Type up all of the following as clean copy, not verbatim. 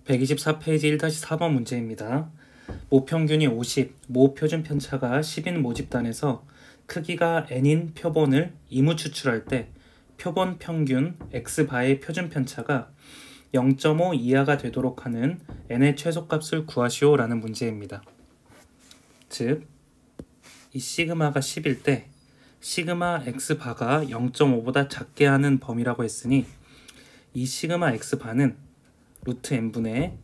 124페이지 1-4번 문제입니다. 모평균이 50, 모표준 편차가 10인 모집단에서 크기가 n인 표본을 임무 추출할 때 표본 평균 x바의 표준 편차가 0.5 이하가 되도록 하는 n의 최소값을 구하시오 라는 문제입니다. 즉, 이 시그마가 10일 때 시그마 x바가 0.5보다 작게 하는 범위라고 했으니 이 시그마 x바는 루트 n분의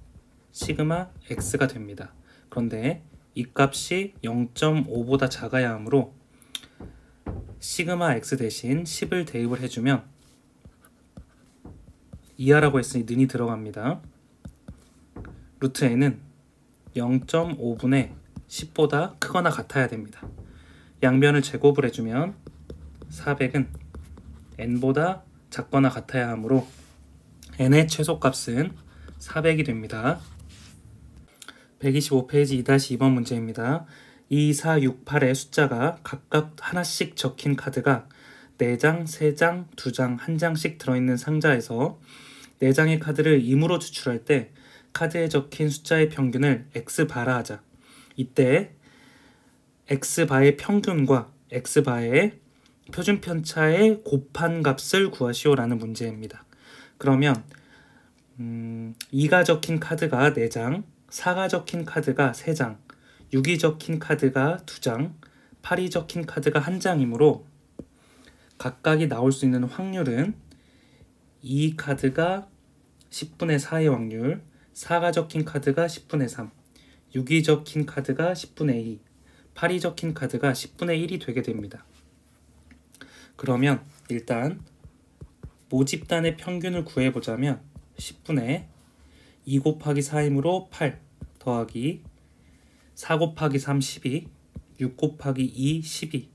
시그마 x가 됩니다. 그런데 이 값이 0.5보다 작아야 하므로 시그마 x 대신 10을 대입을 해주면 이하라고 했으니 는이 들어갑니다. 루트 n은 0.5분의 10보다 크거나 같아야 됩니다. 양변을 제곱을 해주면 400은 n보다 작거나 같아야 하므로 n의 최소값은 400이 됩니다. 125페이지 2-2번 문제입니다. 2, 4, 6, 8의 숫자가 각각 하나씩 적힌 카드가 4장, 3장, 2장, 1장씩 들어있는 상자에서 4장의 카드를 임으로 추출할 때 카드에 적힌 숫자의 평균을 x바라 하자. 이때 x바의 평균과 x바의 표준 편차의 곱한 값을 구하시오 라는 문제입니다. 그러면 2가 적힌 카드가 4장, 4가 적힌 카드가 3장, 6이 적힌 카드가 2장, 8이 적힌 카드가 1장이므로 각각이 나올 수 있는 확률은 2 카드가 10분의 4의 확률, 4가 적힌 카드가 10분의 3, 6이 적힌 카드가 10분의 2, 8이 적힌 카드가 10분의 1이 되게 됩니다. 그러면 일단 모집단의 평균을 구해보자면 10분의 2 곱하기 4이므로 8 더하기 4 곱하기 3 12, 6 곱하기 2 12,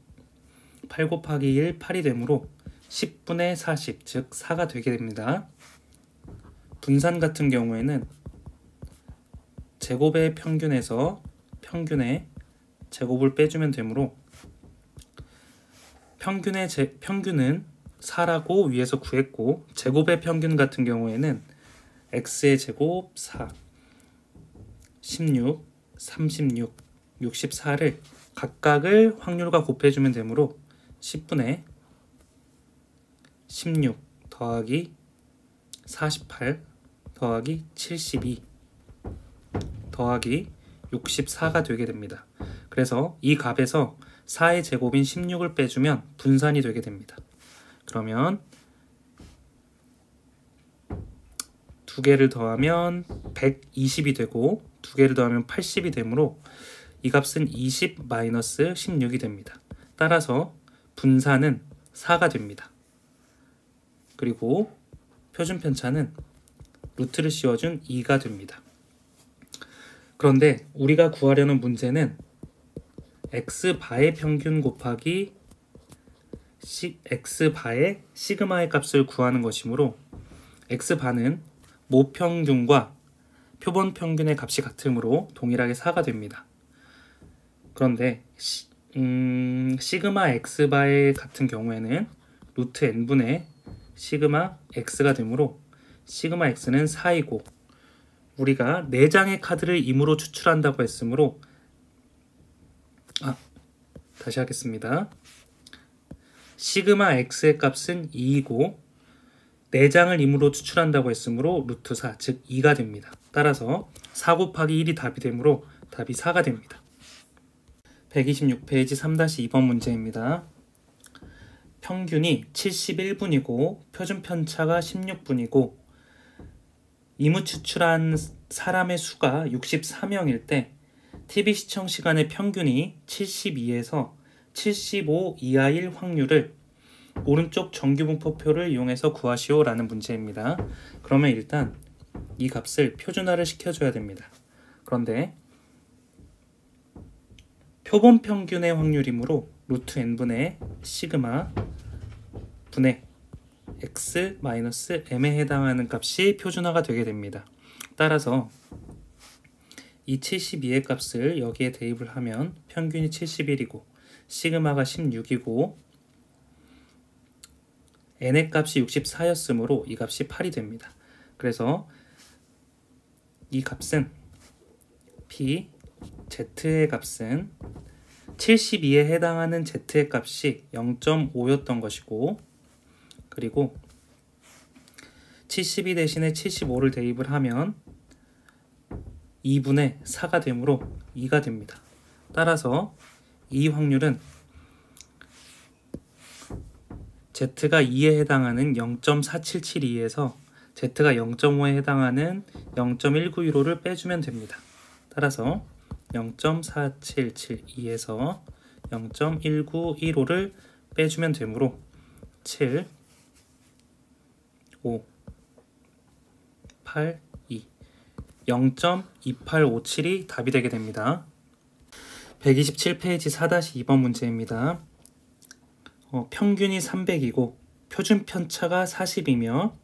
8 곱하기 1 8이 되므로 10분의 40, 즉 4가 되게 됩니다. 분산 같은 경우에는 제곱의 평균에서 평균의 제곱을 빼주면 되므로 평균은 4라고 위에서 구했고 제곱의 평균 같은 경우에는 x의 제곱 4, 16, 36, 64를 각각을 확률과 곱해주면 되므로 10분의 16 더하기 48 더하기 72 더하기 64가 되게 됩니다. 그래서 이 값에서 4의 제곱인 16을 빼주면 분산이 되게 됩니다. 그러면 두 개를 더하면 120이 되고 두 개를 더하면 80이 되므로 이 값은 20 마이너스 16이 됩니다. 따라서 분산은 4가 됩니다. 그리고 표준 편차는 루트를 씌워준 2가 됩니다. 그런데 우리가 구하려는 문제는 x바의 평균 곱하기 x바의 시그마의 값을 구하는 것이므로 x바는 모평균과 표본 평균의 값이 같으므로 동일하게 4가 됩니다. 그런데 시그마 x바의 같은 경우에는 루트 n분의 시그마 x가 되므로 시그마 x는 4이고 우리가 4장의 카드를 임으로 추출한다고 했으므로 다시 하겠습니다. 시그마 x의 값은 2이고 4장을 임으로 추출한다고 했으므로 루트 4, 즉 2가 됩니다. 따라서 4 곱하기 1이 답이 되므로 답이 4가 됩니다. 126페이지 3-2번 문제입니다. 평균이 71분이고 표준 편차가 16분이고 임무 추출한 사람의 수가 64명일 때 TV 시청 시간의 평균이 72에서 75 이하일 확률을 오른쪽 정규분포표를 이용해서 구하시오 라는 문제입니다. 그러면 일단 이 값을 표준화를 시켜줘야 됩니다. 그런데 표본 평균의 확률이므로 루트 n분의 시그마 분의 x 마이너스 m에 해당하는 값이 표준화가 되게 됩니다. 따라서 이 72의 값을 여기에 대입을 하면 평균이 71이고 시그마가 16이고 n의 값이 64였으므로 이 값이 8이 됩니다. 그래서 이 값은 p z의 값은 72에 해당하는 z의 값이 0.5였던 것이고, 그리고 72 대신에 75를 대입을 하면 2분의 4가 되므로 2가 됩니다. 따라서 이 확률은 z가 2에 해당하는 0.4772에서 z가 0.5에 해당하는 0.191호를 빼주면 됩니다. 따라서 0.4772에서 0.1915를 빼주면 되므로 7, 5, 8, 2, 0.2857이 답이 되게 됩니다. 127페이지 4-2번 문제입니다. 평균이 300이고 표준 편차가 40이며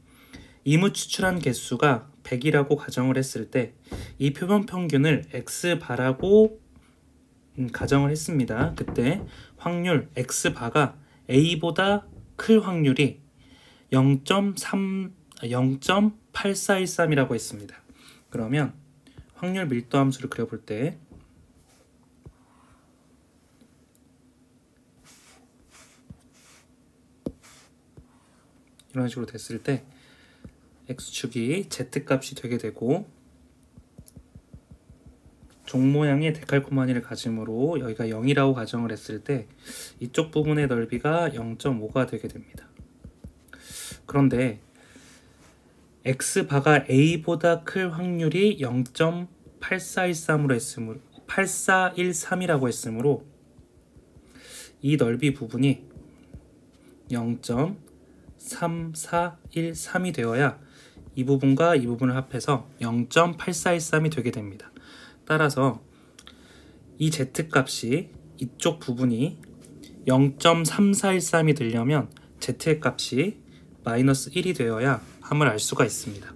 이무 추출한 개수가 100이라고 가정을 했을 때 이 표본 평균을 x바라고 가정을 했습니다. 그때 확률 x바가 a보다 클 확률이 0.8413이라고 했습니다. 그러면 확률 밀도 함수를 그려볼 때 이런 식으로 됐을 때 x축이 z값이 되게 되고 종 모양의 데칼코마니를 가지므로 여기가 0이라고 가정을 했을 때 이쪽 부분의 넓이가 0.5가 되게 됩니다. 그런데 x바가 a보다 클 확률이 0.8413이라고 했으므로 이 넓이 부분이 0.3413이 되어야 이 부분과 이 부분을 합해서 0.8413이 되게 됩니다. 따라서 이 z값이 이쪽 부분이 0.3413이 되려면 z의 값이 마이너스 1이 되어야 함을 알 수가 있습니다.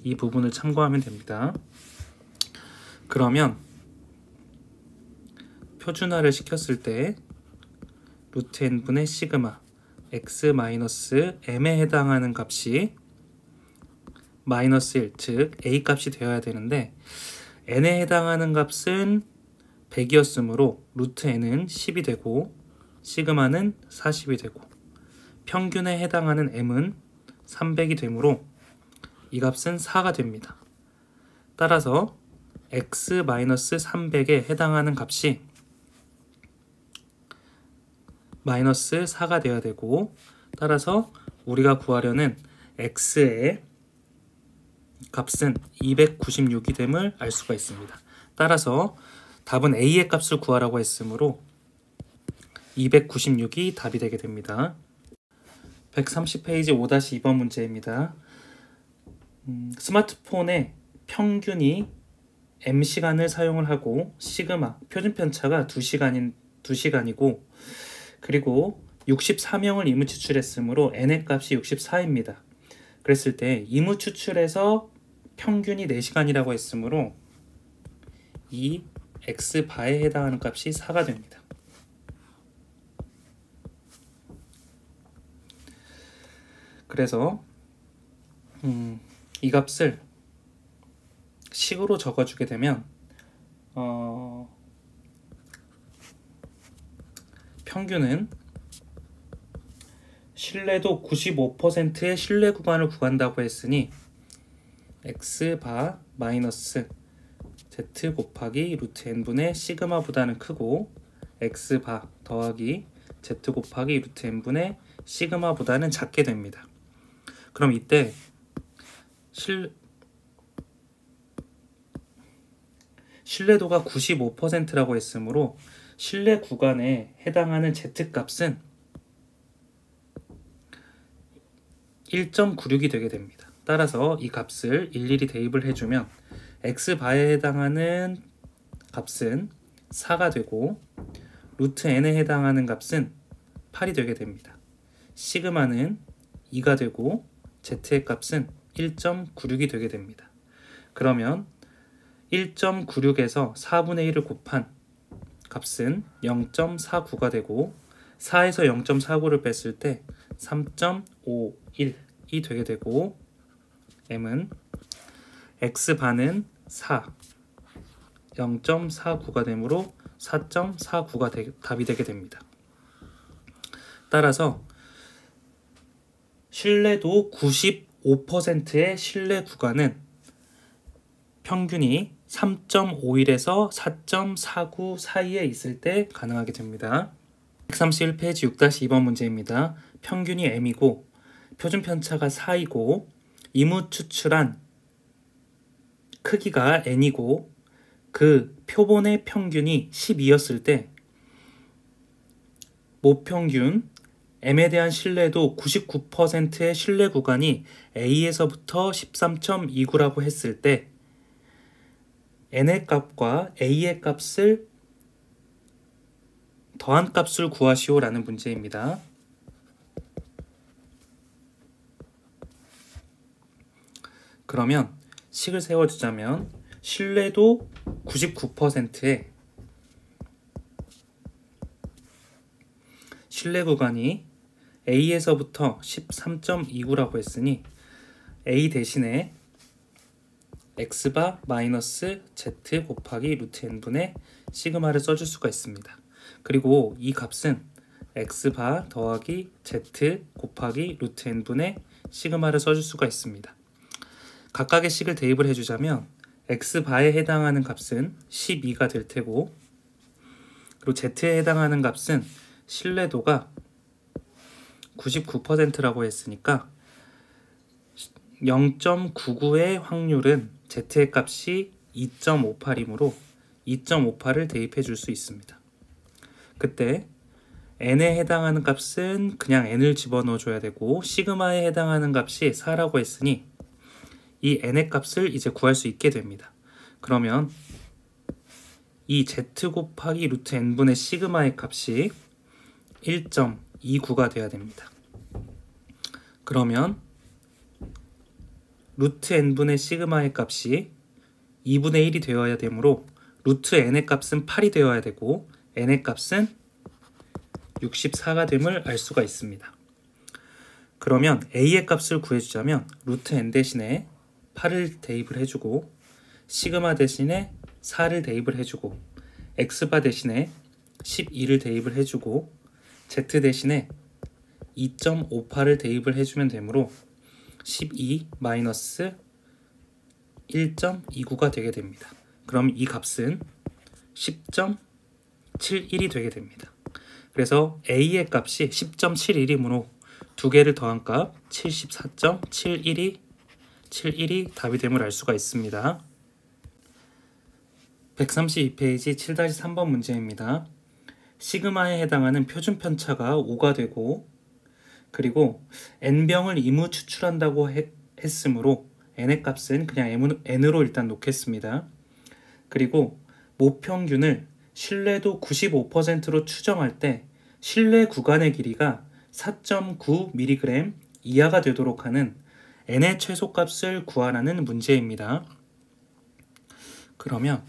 이 부분을 참고하면 됩니다. 그러면 표준화를 시켰을 때 루트 n분의 시그마 x 마이너스 m에 해당하는 값이 마이너스 1, 즉 a 값이 되어야 되는데 n에 해당하는 값은 100이었으므로 루트 n은 10이 되고 시그마는 40이 되고 평균에 해당하는 m은 300이 되므로 이 값은 4가 됩니다. 따라서 x-300에 해당하는 값이 마이너스 4가 되어야 되고, 따라서 우리가 구하려는 x의 값은 296이 됨을 알 수가 있습니다. 따라서 답은 a의 값을 구하라고 했으므로 296이 답이 되게 됩니다. 130페이지 5-2번 문제입니다. 스마트폰의 평균이 m시간을 사용을 하고 시그마 표준 편차가 2시간이고 그리고 64명을 이무 추출했으므로 n의 값이 64입니다. 그랬을 때 이무 추출에서 평균이 4시간이라고 했으므로 이 x바에 해당하는 값이 4가 됩니다. 그래서 이 값을 식으로 적어주게 되면 평균은 신뢰도 95%의 신뢰 구간을 구한다고 했으니 x바 마이너스 z 곱하기 루트 n분의 시그마보다는 크고 x바 더하기 z 곱하기 루트 n분의 시그마보다는 작게 됩니다. 그럼 이때 신뢰도가 95%라고 했으므로 신뢰 구간에 해당하는 z값은 1.96이 되게 됩니다. 따라서 이 값을 일일이 대입을 해주면 x바에 해당하는 값은 4가 되고 루트 n에 해당하는 값은 8이 되게 됩니다. 시그마는 2가 되고 z의 값은 1.96이 되게 됩니다. 그러면 1.96에서 4분의 1을 곱한 값은 0.49가 되고 4에서 0.49를 뺐을 때 3.51이 되게 되고 m은 x바는 4, 0.49가 되므로 4.49가 답이 되게 됩니다. 따라서 신뢰도 95%의 신뢰 구간은 평균이 3.51에서 4.49 사이에 있을 때 가능하게 됩니다. 131페이지 6-2번 문제입니다. 평균이 m이고 표준 편차가 4이고 이무 추출한 크기가 n이고 그 표본의 평균이 12였을 때 모평균 m에 대한 신뢰도 99%의 신뢰 구간이 a에서부터 13.29라고 했을 때 n의 값과 a의 값을 더한 값을 구하시오 라는 문제입니다. 그러면 식을 세워주자면 신뢰도 99%에 신뢰 구간이 a에서부터 13.29라고 했으니 a 대신에 x바 마이너스 z 곱하기 루트 n분의 시그마를 써줄 수가 있습니다. 그리고 이 값은 x바 더하기 z 곱하기 루트 n분의 시그마를 써줄 수가 있습니다. 각각의 식을 대입을 해주자면 x바에 해당하는 값은 12가 될 테고 그리고 z에 해당하는 값은 신뢰도가 99%라고 했으니까 0.99의 확률은 z의 값이 2.58이므로 2.58을 대입해 줄 수 있습니다. 그때 n에 해당하는 값은 그냥 n을 집어넣어 줘야 되고 시그마에 해당하는 값이 4라고 했으니 이 n의 값을 이제 구할 수 있게 됩니다. 그러면 이 z 곱하기 루트 n분의 시그마의 값이 1.29가 돼야 됩니다. 그러면 루트 n분의 시그마의 값이 2분의 1이 되어야 되므로 루트 n의 값은 8이 되어야 되고 n의 값은 64가 됨을 알 수가 있습니다. 그러면 a의 값을 구해주자면 루트 n 대신에 8을 대입을 해주고 시그마 대신에 4를 대입을 해주고 x바 대신에 12를 대입을 해주고 z 대신에 2.58을 대입을 해주면 되므로 12 마이너스 1.29가 되게 됩니다. 그럼 이 값은 10.71이 되게 됩니다. 그래서 a의 값이 10.71이므로 두 개를 더한 값 74.71이 답이 됨을 알 수가 있습니다. 132페이지 7-3번 문제입니다. 시그마에 해당하는 표준 편차가 5가 되고 그리고 n병을 이무 추출한다고 했으므로 n의 값은 그냥 n으로 일단 놓겠습니다. 그리고 모평균을 신뢰도 95%로 추정할 때 신뢰 구간의 길이가 4.9mg 이하가 되도록 하는 n의 최소값을 구하라는 문제입니다. 그러면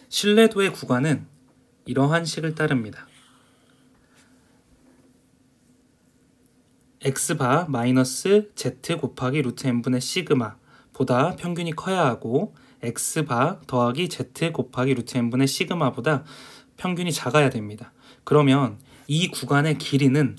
신뢰도의 구간은 이러한 식을 따릅니다. x바 마이너스 z 곱하기 루트 n분의 시그마 보다 평균이 커야 하고 x바 더하기 z 곱하기 루트 n분의 시그마보다 평균이 작아야 됩니다. 그러면 이 구간의 길이는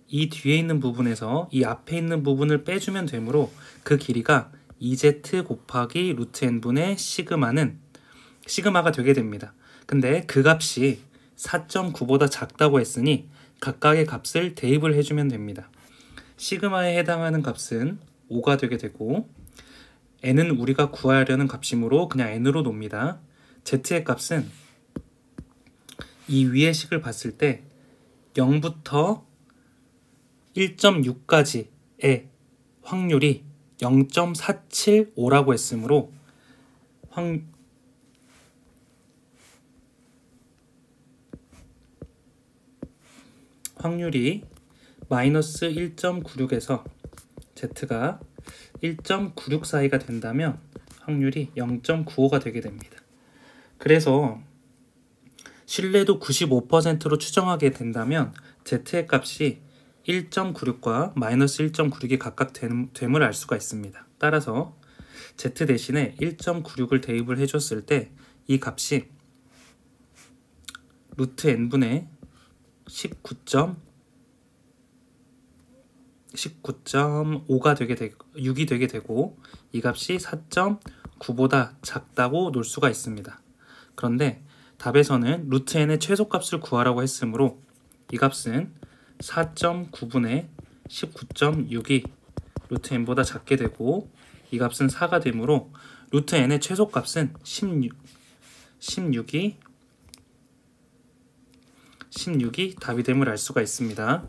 이 뒤에 있는 부분에서 이 앞에 있는 부분을 빼주면 되므로 그 길이가 2z 곱하기 루트 n분의 시그마가 되게 됩니다. 근데 그 값이 4.9보다 작다고 했으니 각각의 값을 대입을 해주면 됩니다. 시그마에 해당하는 값은 5가 되게 되고 n은 우리가 구하려는 값이므로 그냥 n으로 놉니다. z의 값은 이 위의 식을 봤을 때 0부터 1.6까지의 확률이 0.475라고 했으므로 확률이 마이너스 1.96에서 z가 1.96 사이가 된다면 확률이 0.95가 되게 됩니다. 그래서 신뢰도 95%로 추정하게 된다면 z의 값이 1.96과 마이너스 1.96이 각각 됨을 알 수가 있습니다. 따라서 z 대신에 1.96을 대입을 해줬을 때 이 값이 루트 n분의 19.5가 되게 되고 6이 되게 되고 이 값이 4.9보다 작다고 놓을 수가 있습니다. 그런데 답에서는 루트 n의 최소값을 구하라고 했으므로 이 값은 4.9분의 19.6이 루트 n보다 작게 되고 이 값은 4가 되므로 루트 n의 최소값은 16이 답이 됨을 알 수가 있습니다.